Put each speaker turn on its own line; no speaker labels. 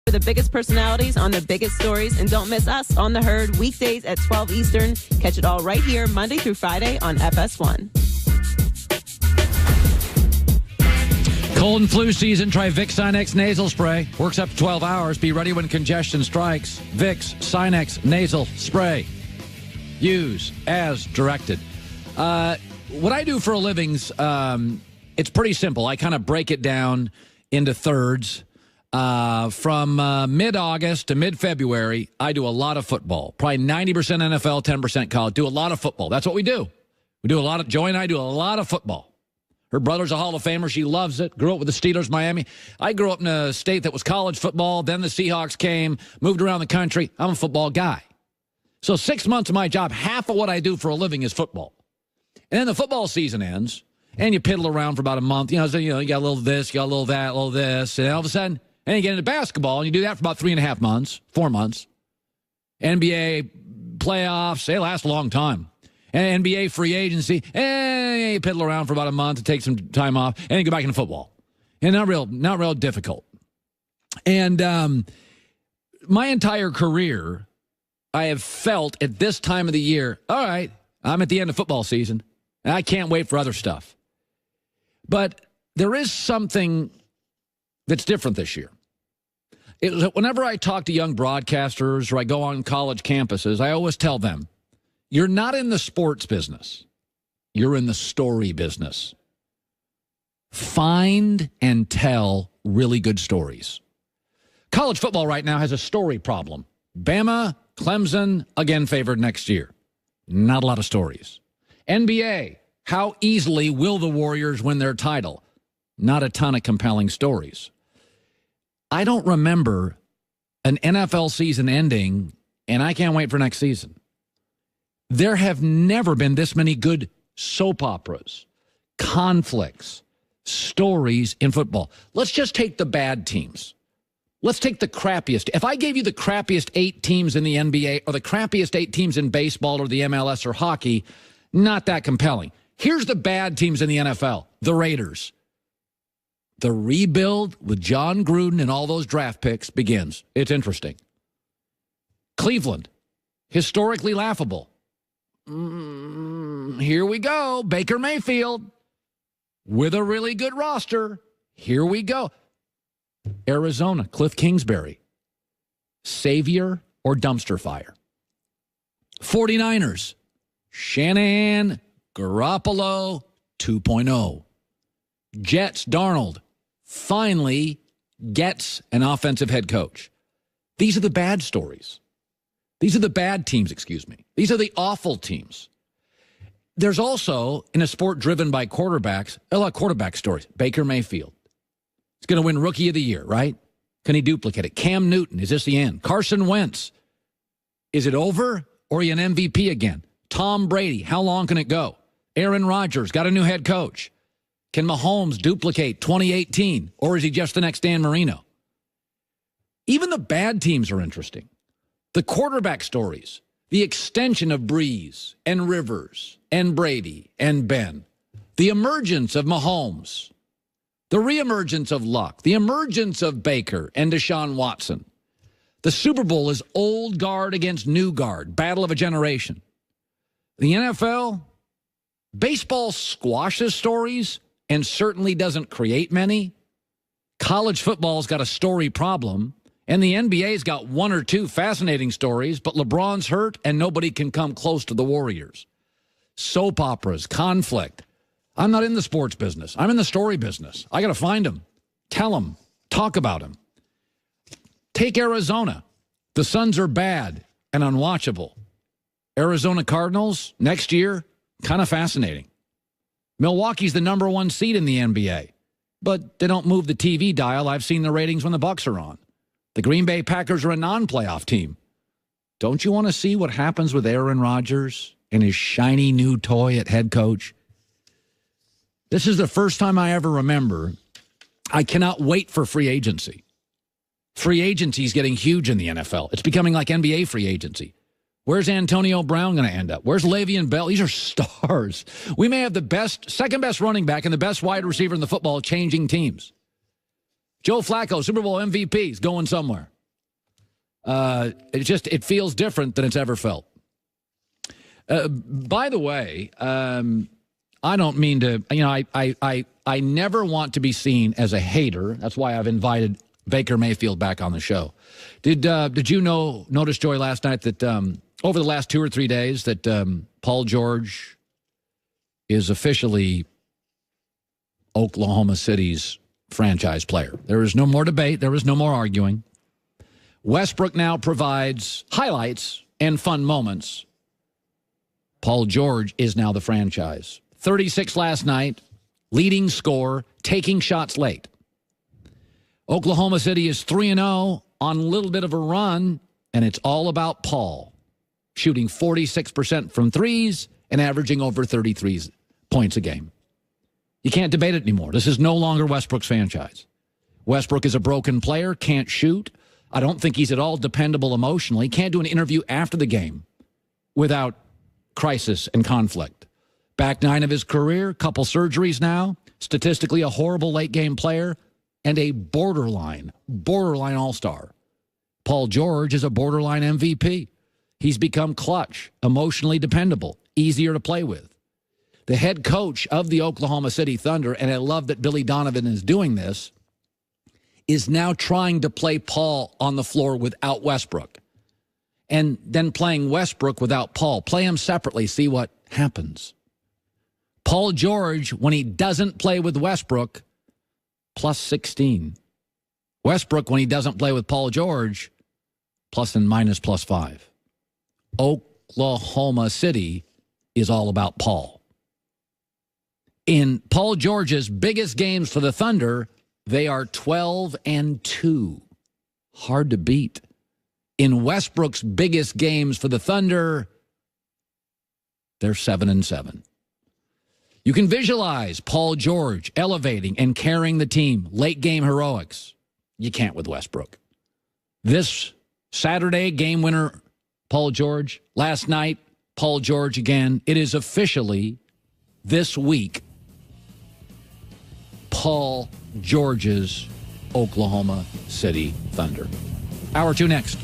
For the biggest personalities on the biggest stories, and don't miss us on The Herd weekdays at 12 Eastern. Catch it all right here Monday through Friday on FS1.
Cold and flu season, try Vicks Sinex nasal spray. Works up to 12 hours. Be ready when congestion strikes. Vicks Sinex nasal spray. Use as directed. What I do for a living's, it's pretty simple. I kind of break it down into thirds. From mid-August to mid-February, I do a lot of football. Probably 90% NFL, 10% college. Do a lot of football. That's what we do. We do a lot of, Joy and I do a lot of football. Her brother's a Hall of Famer. She loves it. Grew up with the Steelers, Miami. I grew up in a state that was college football. Then the Seahawks came, moved around the country. I'm a football guy. So 6 months of my job, half of what I do for a living is football. And then the football season ends, and you piddle around for about a month. You got a little this, you got a little that, a little this. And all of a sudden, and you get into basketball, and you do that for about 3.5 months, 4 months. NBA playoffs, they last a long time. And NBA free agency, and you piddle around for about a month to take some time off, and then go back into football. And not real difficult. And my entire career, I have felt at this time of the year, all right, I'm at the end of football season, and I can't wait for other stuff. But there is something that's different this year. Whenever I talk to young broadcasters or I go on college campuses, I always tell them, you're not in the sports business. You're in the story business. Find and tell really good stories. College football right now has a story problem. Bama, Clemson, again favored next year. Not a lot of stories. NBA, how easily will the Warriors win their title? Not a ton of compelling stories. I don't remember an NFL season ending, and I can't wait for next season. There have never been this many good soap operas, conflicts, stories in football. Let's just take the bad teams. Let's take the crappiest. If I gave you the crappiest 8 teams in the NBA or the crappiest 8 teams in baseball or the MLS or hockey, not that compelling. Here's the bad teams in the NFL, the Raiders. The rebuild with John Gruden and all those draft picks begins. It's interesting. Cleveland, historically laughable. Here we go. Baker Mayfield with a really good roster. Here we go. Arizona, Cliff Kingsbury. Savior or dumpster fire. 49ers, Shanahan, Garoppolo 2.0. Jets, Darnold finally gets an offensive head coach. These are the bad stories. These are the bad teams, excuse me. These are the awful teams. There's also, in a sport driven by quarterbacks, a lot of quarterback stories. Baker Mayfield. He's going to win Rookie of the Year, right? Can he duplicate it? Cam Newton, is this the end? Carson Wentz. Is it over or are you an MVP again? Tom Brady, how long can it go? Aaron Rodgers, got a new head coach. Can Mahomes duplicate 2018 or is he just the next Dan Marino? Even the bad teams are interesting. The quarterback stories, the extension of Breeze and Rivers and Brady and Ben, the emergence of Mahomes, the reemergence of Luck, the emergence of Baker and Deshaun Watson. The Super Bowl is old guard against new guard, battle of a generation. The NFL, baseball squashes stories and certainly doesn't create many. College football's got a story problem. And the NBA's got 1 or 2 fascinating stories, but LeBron's hurt and nobody can come close to the Warriors. Soap operas, conflict. I'm not in the sports business. I'm in the story business. I got to find them, tell them, talk about them. Take Arizona. The Suns are bad and unwatchable. Arizona Cardinals, next year, kind of fascinating. Milwaukee's the number 1 seed in the NBA, but they don't move the TV dial. I've seen the ratings when the Bucks are on. The Green Bay Packers are a non-playoff team. Don't you want to see what happens with Aaron Rodgers and his shiny new toy at head coach? This is the first time I ever remember. I cannot wait for free agency. Free agency is getting huge in the NFL. It's becoming like NBA free agency. Where's Antonio Brown going to end up? Where's Le'Veon Bell? These are stars. We may have the best, second best running back and the best wide receiver in the football changing teams. Joe Flacco, Super Bowl MVP, is going somewhere. It feels different than it's ever felt. By the way, I don't mean to, I never want to be seen as a hater. That's why I've invited Baker Mayfield back on the show. Did you notice, Joy, last night that over the last 2 or 3 days that Paul George is officially Oklahoma City's franchise player? There is no more debate. There is no more arguing. Westbrook now provides highlights and fun moments. Paul George is now the franchise. 36 last night, leading scorer, taking shots late. Oklahoma City is 3-0 on a little bit of a run, and it's all about Paul, shooting 46% from threes and averaging over 33 points a game. You can't debate it anymore. This is no longer Westbrook's franchise. Westbrook is a broken player, can't shoot. I don't think he's at all dependable emotionally. Can't do an interview after the game without crisis and conflict. Back 9 of his career, couple surgeries now, statistically a horrible late-game player, and a borderline all-star. Paul George is a borderline MVP. He's become clutch, emotionally dependable, easier to play with. The head coach of the Oklahoma City Thunder, and I love that Billy Donovan is doing this, is now trying to play Paul on the floor without Westbrook. And then playing Westbrook without Paul. Play them separately, see what happens. Paul George, when he doesn't play with Westbrook, plus 16. Westbrook, when he doesn't play with Paul George, plus and minus plus 5. Oklahoma City is all about Paul. In Paul George's biggest games for the Thunder, they are 12-2. Hard to beat. In Westbrook's biggest games for the Thunder, they're 7-7. You can visualize Paul George elevating and carrying the team, late game heroics. You can't with Westbrook. This Saturday, game winner, Paul George. Last night, Paul George again. It is officially this week Paul George's Oklahoma City Thunder. Hour 2 next.